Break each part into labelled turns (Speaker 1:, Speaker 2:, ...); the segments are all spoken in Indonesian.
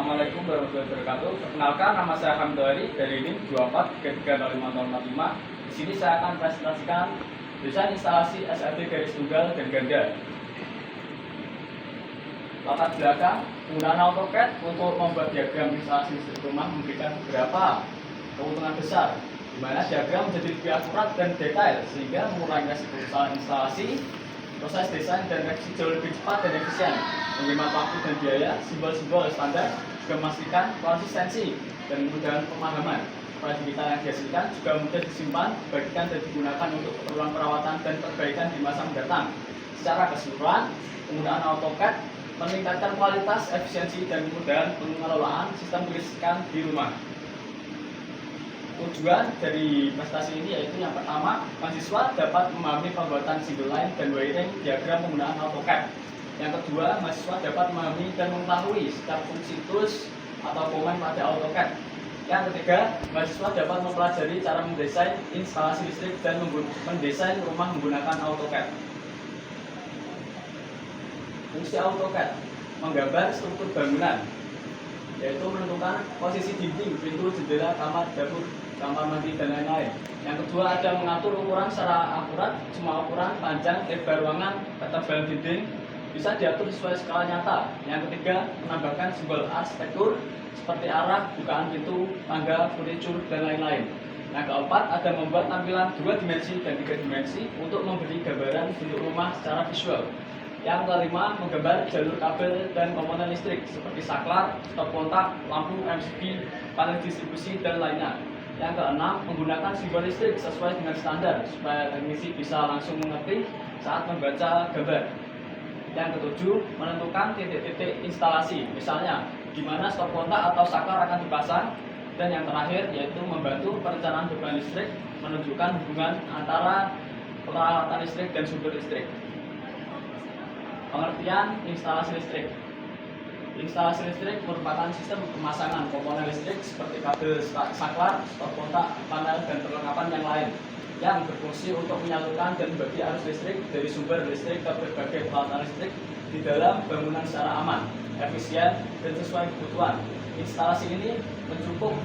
Speaker 1: Assalamualaikum warahmatullahi wabarakatuh. Perkenalkan, nama saya Hamdari dari NIM 24 Di sini saya akan presentasikan desain instalasi SRT garis tunggal dan ganda. Latar belakang, penggunaan AutoCAD untuk membuat diagram instalasi listrik rumah memberikan beberapa keuntungan besar, di mana diagram menjadi lebih akurat dan detail sehingga mengurangi resiko kesalahan instalasi. Proses desain dan revisi jauh lebih cepat dan efisien, menghemat waktu dan biaya. Simbol-simbol standar juga memastikan konsistensi dan kemudahan pemahaman. Proyek digital yang dihasilkan juga mudah disimpan, dibagikan dan digunakan untuk keperluan perawatan dan perbaikan di masa mendatang. Secara keseluruhan, penggunaan AutoCAD meningkatkan kualitas, efisiensi, dan kemudahan pengelolaan sistem kelistrikan di rumah. Tujuan dari prestasi ini yaitu yang pertama, mahasiswa dapat memahami pembuatan single line dan wiring diagram penggunaan AutoCAD. Yang kedua, mahasiswa dapat memahami dan mengetahui setiap fungsi tools atau komen pada AutoCAD. Yang ketiga, mahasiswa dapat mempelajari cara mendesain instalasi listrik dan mendesain rumah menggunakan AutoCAD. Fungsi AutoCAD menggambar struktur bangunan, yaitu menentukan posisi dinding, pintu, jendela, kamar, dapur, kamar mandi, dan lain-lain. Yang kedua, ada mengatur ukuran secara akurat. Semua ukuran, panjang, lebar ruangan, ketebalan dinding bisa diatur sesuai skala nyata. Yang ketiga, menambahkan simbol arsitektur seperti arah, bukaan pintu, tangga, furniture, dan lain-lain. Yang keempat, ada membuat tampilan 2 dimensi dan 3 dimensi untuk memberi gambaran bentuk rumah secara visual. Yang kelima, menggambar jalur kabel dan komponen listrik seperti saklar, stop kontak, lampu, MCB, panel distribusi, dan lainnya. Yang keenam, menggunakan simbol listrik sesuai dengan standar supaya teknisi bisa langsung mengerti saat membaca gambar. Yang ketujuh, menentukan titik-titik instalasi, misalnya di mana stop kontak atau saklar akan dipasang. Dan yang terakhir, yaitu membantu perencanaan beban listrik, menunjukkan hubungan antara peralatan listrik dan sumber listrik. Pengertian instalasi listrik. Instalasi listrik merupakan sistem pemasangan komponen listrik seperti kabel saklar, stop kontak, panel, dan perlengkapan yang lain yang berfungsi untuk menyalurkan dan membagi arus listrik dari sumber listrik ke berbagai peralatan listrik di dalam bangunan secara aman, efisien, dan sesuai kebutuhan. Instalasi ini mencakup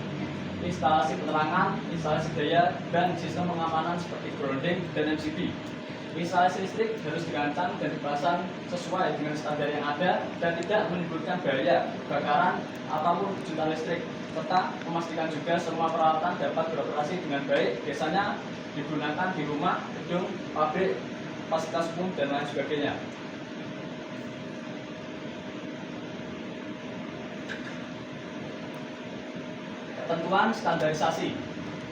Speaker 1: instalasi penerangan, instalasi daya, dan sistem pengamanan seperti grounding dan MCB. Instalasi listrik harus dirancang dan dipasang sesuai dengan standar yang ada dan tidak menimbulkan bahaya, kebakaran, ataupun kejutan listrik, serta memastikan juga semua peralatan dapat beroperasi dengan baik, biasanya digunakan di rumah, gedung, pabrik, fasilitas umum, dan lain sebagainya. Ketentuan standarisasi.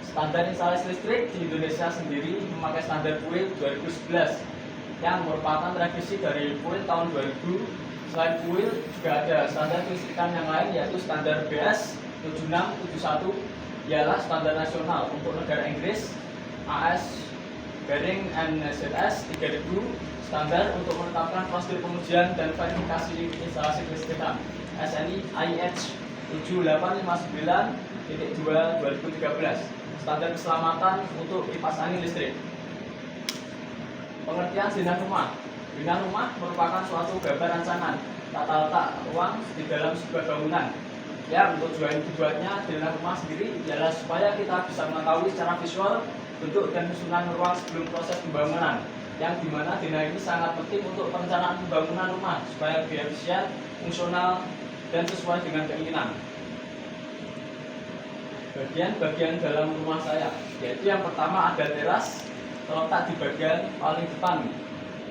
Speaker 1: Standar instalasi listrik di Indonesia sendiri memakai standar PUIL 2011 yang merupakan revisi dari PUIL tahun 2000. Selain PUIL juga ada standar kelistrikan yang lain, yaitu standar BS 7671 ialah standar nasional untuk negara Inggris, AS Bearing NZS 3000 standar untuk menetapkan prosedur pengujian dan verifikasi instalasi kelistrikan, SNI IH 7859.2/2013 standar keselamatan untuk kipas angin listrik. Pengertian zona rumah. Zona rumah merupakan suatu gambar rancangan tata letak ruang di dalam sebuah bangunan. Yang tujuannya zona rumah sendiri adalah supaya kita bisa mengetahui secara visual bentuk dan susunan ruang sebelum proses pembangunan. Yang dimana zona ini sangat penting untuk perencanaan pembangunan rumah supaya lebih efisien, fungsional, dan sesuai dengan keinginan. Bagian-bagian dalam rumah saya, yaitu yang pertama ada teras terletak di bagian paling depan.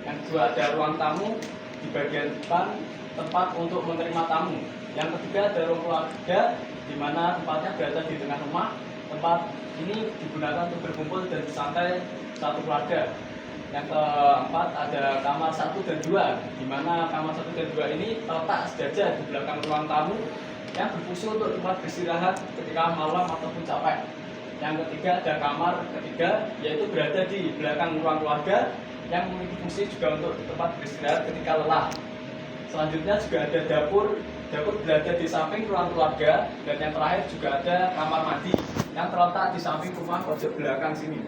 Speaker 1: Yang kedua ada ruang tamu di bagian depan, tempat untuk menerima tamu. Yang ketiga ada ruang keluarga, di mana tempatnya berada di tengah rumah. Tempat ini digunakan untuk berkumpul dan bersantai satu keluarga. Yang keempat ada kamar 1 dan 2, di mana kamar 1 dan 2 ini terletak sejajar di belakang ruang tamu yang berfungsi untuk tempat beristirahat ketika malam ataupun capek. Yang ketiga ada kamar ketiga, yaitu berada di belakang ruang keluarga yang memiliki fungsi juga untuk tempat beristirahat ketika lelah. Selanjutnya juga ada dapur berada di samping ruang keluarga, dan yang terakhir juga ada kamar mandi yang terletak di samping rumah pojok belakang sini.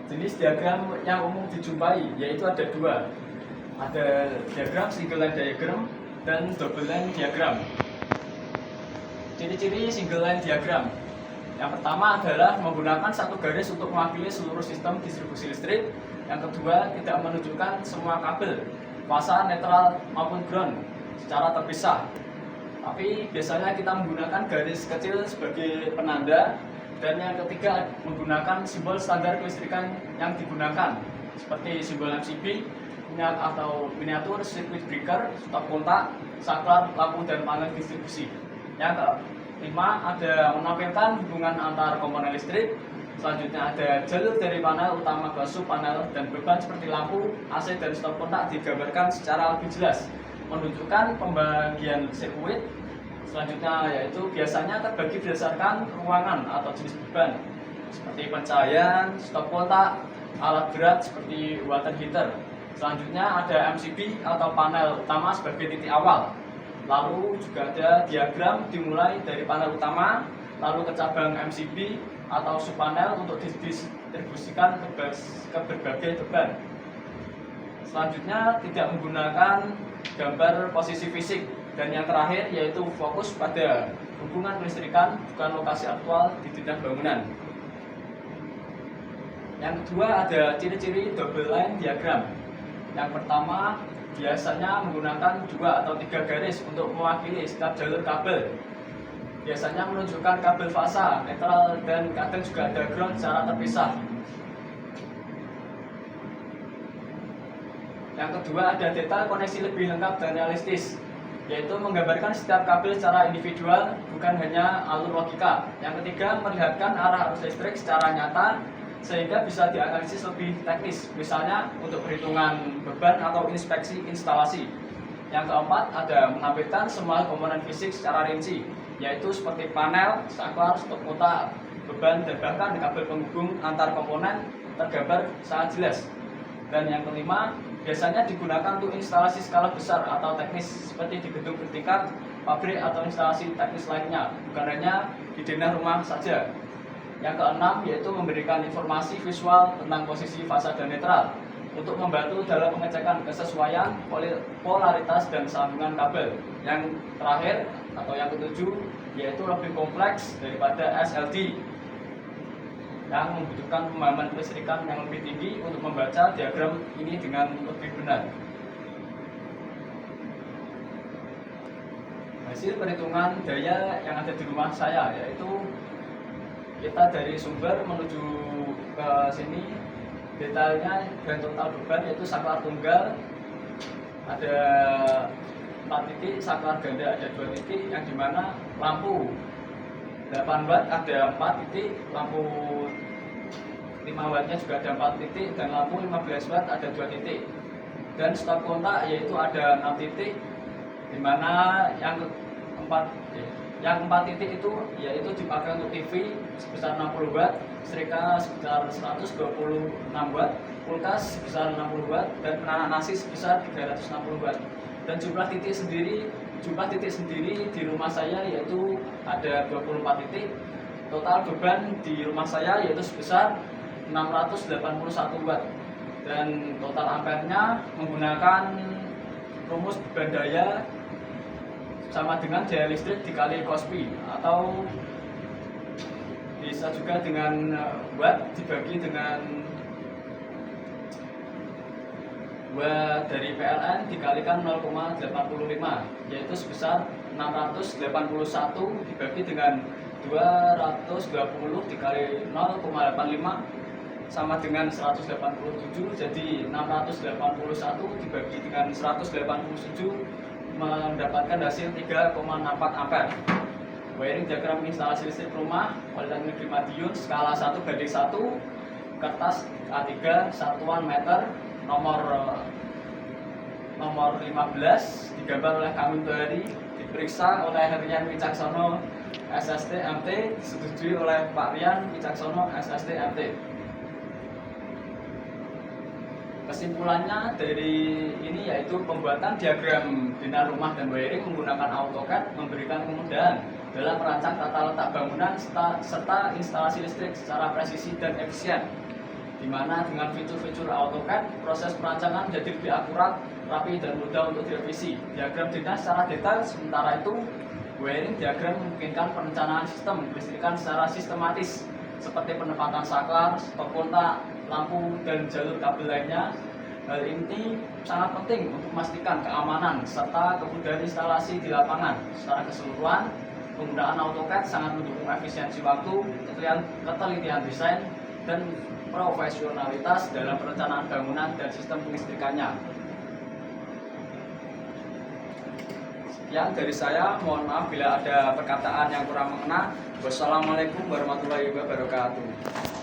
Speaker 1: Jenis diagram yang umum dijumpai yaitu ada dua. Ada diagram single line diagram dan double line diagram. Ciri-ciri single line diagram. Yang pertama adalah menggunakan satu garis untuk mewakili seluruh sistem distribusi listrik. Yang kedua, tidak menunjukkan semua kabel, fasa, netral maupun ground secara terpisah. Tapi biasanya kita menggunakan garis kecil sebagai penanda. Dan yang ketiga, menggunakan simbol standar kelistrikan yang digunakan, seperti simbol MCB atau miniatur, circuit breaker, stop kontak, saklar, lampu, dan panel distribusi. Yang kelima, ada menampilkan hubungan antar komponen listrik. Selanjutnya ada jalur dari panel utama ke sub panel, dan beban seperti lampu, AC, dan stop kontak digambarkan secara lebih jelas, menunjukkan pembagian sirkuit. Selanjutnya yaitu biasanya terbagi berdasarkan ruangan atau jenis beban, seperti pencahayaan, stop kontak, alat berat seperti water heater. Selanjutnya ada MCB atau panel utama sebagai titik awal. Lalu juga ada diagram dimulai dari panel utama, lalu ke cabang MCB atau subpanel untuk didistribusikan ke berbagai beban. Selanjutnya tidak menggunakan gambar posisi fisik. Dan yang terakhir yaitu fokus pada hubungan kelistrikan, bukan lokasi aktual di bidang bangunan. Yang kedua ada ciri-ciri double line diagram. Yang pertama, biasanya menggunakan 2 atau 3 garis untuk mewakili setiap jalur kabel. Biasanya menunjukkan kabel fasa, netral, dan kadang juga ada ground secara terpisah. Yang kedua, ada detail koneksi lebih lengkap dan realistis, yaitu menggambarkan setiap kabel secara individual, bukan hanya alur logika. Yang ketiga, memperlihatkan arah arus listrik secara nyata, sehingga bisa dianalisis lebih teknis, misalnya untuk perhitungan beban atau inspeksi instalasi. Yang keempat, ada menampilkan semua komponen fisik secara rinci, yaitu seperti panel, saklar, stop kontak, beban, dan bahkan kabel penghubung antar komponen tergambar sangat jelas. Dan yang kelima, biasanya digunakan untuk instalasi skala besar atau teknis, seperti di gedung bertingkat, pabrik, atau instalasi teknis lainnya, bukan hanya di denah rumah saja. Yang keenam, yaitu memberikan informasi visual tentang posisi fasa dan netral untuk membantu dalam pengecekan kesesuaian polaritas dan sambungan kabel. Yang terakhir atau yang ketujuh, yaitu lebih kompleks daripada SLD yang membutuhkan pemahaman kelistrikan yang lebih tinggi untuk membaca diagram ini dengan lebih benar. Hasil perhitungan daya yang ada di rumah saya, yaitu kita dari sumber menuju ke sini, detailnya dan total beban yaitu saklar tunggal ada 4 titik, saklar ganda ada 2 titik, yang dimana lampu 8 watt ada 4 titik, lampu 5 wattnya juga ada 4 titik, dan lampu 15 watt ada 2 titik. Dan stop kontak yaitu ada 6 titik, dimana yang 4 titik itu yaitu dipakai untuk TV sebesar 60 watt, setrika sebesar 126 watt, kulkas sebesar 60 watt, dan penanak nasi sebesar 360 watt. Dan jumlah titik sendiri di rumah saya yaitu ada 24 titik. Total beban di rumah saya yaitu sebesar 681 watt. Dan total ampernya menggunakan rumus beban daya sama dengan daya listrik dikali cos pi, atau bisa juga dengan watt dibagi dengan watt dari PLN dikalikan 0,85, yaitu sebesar 681 dibagi dengan 220 dikali 0,85 sama dengan 187, jadi 681 dibagi dengan 187 mendapatkan hasil 3,64 ampere. Wiring diagram instalasi listrik rumah Politeknik Madiun skala 1/1, kertas A3 satuan meter, nomor 15, digambar oleh kami Bahari, diperiksa oleh Rian Wicaksono SST MT, disetujui oleh Pak Rian Wicaksono SST MT. Kesimpulannya dari ini yaitu pembuatan diagram bina rumah dan wiring menggunakan AutoCAD memberikan kemudahan dalam merancang tata letak bangunan serta instalasi listrik secara presisi dan efisien, di mana dengan fitur-fitur AutoCAD proses perancangan menjadi lebih akurat rapi dan mudah untuk direvisi. Diagram detail secara detail, sementara itu wiring diagram memungkinkan perencanaan sistem kelistrikan secara sistematis seperti penempatan saklar, stop kontak, lampu, dan jalur kabel lainnya. Hal ini sangat penting untuk memastikan keamanan serta kemudahan instalasi di lapangan. Secara keseluruhan, penggunaan AutoCAD sangat mendukung efisiensi waktu, ketelitian desain, dan profesionalitas dalam perencanaan bangunan dan sistem kelistrikannya. Sekian dari saya, mohon maaf bila ada perkataan yang kurang mengena. Wassalamualaikum warahmatullahi wabarakatuh.